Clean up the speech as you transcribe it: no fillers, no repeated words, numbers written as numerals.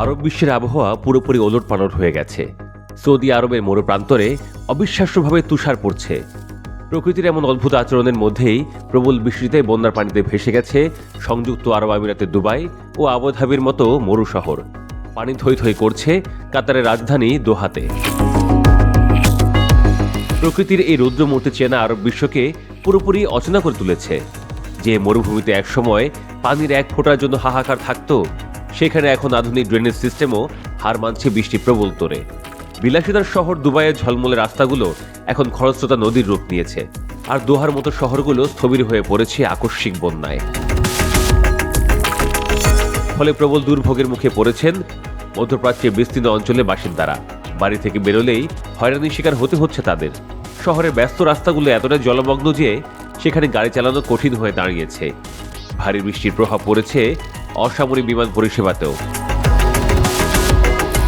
আরব বিশ্বের আবহাওয়া পুরোপুরি ওলটপালট হয়ে গেছে। সৌদি আরবের মরু প্রান্তরে অবিশ্বাস্যভাবে তুষার পড়ছে। প্রকৃতির এমন অদ্ভুত আচরণের মধ্যেই প্রবল বৃষ্টিতে বন্যার পানিতে ভেসে গেছে সংযুক্ত আরব আমিরাতের দুবাই ও আবুধাবির মতো মরু শহর। পানি থই থই করছে কাতারের রাজধানী দোহাতে। প্রকৃতির এই রৌদ্রমূর্তি চেনা আরব বিশ্বকে পুরোপুরি অচেনা করে তুলেছে। যে মরুভূমিতে একসময় পানির এক ফোঁটার জন্য হাহাকার থাকত, সেখানে এখন আধুনিক ড্রেনেজ সিস্টেমও হার মানছে বৃষ্টি প্রবল তোরে। বিলাসিতার শহর দুবাইয়ের ঝলমলে রাস্তাগুলো এখন খরস্রোতা নদীর রূপ নিয়েছে, আর দোহার মতো শহরগুলো স্থবির হয়ে পড়েছে আকস্মিক বন্যায়। ফলে প্রবল দুর্ভোগের মুখে পড়েছেন মধ্যপ্রাচ্যের বিস্তীর্ণ অঞ্চলের বাসিন্দারা। বাড়ি থেকে বেরোলেই হয়রানির শিকার হতে হচ্ছে তাদের। শহরের ব্যস্ত রাস্তাগুলো এতটাই জলমগ্ন যে সেখানে গাড়ি চালানো কঠিন হয়ে দাঁড়িয়েছে। ভারী বৃষ্টির প্রভাব পড়েছে অসামরিক বিমান পরিষেবাতেও।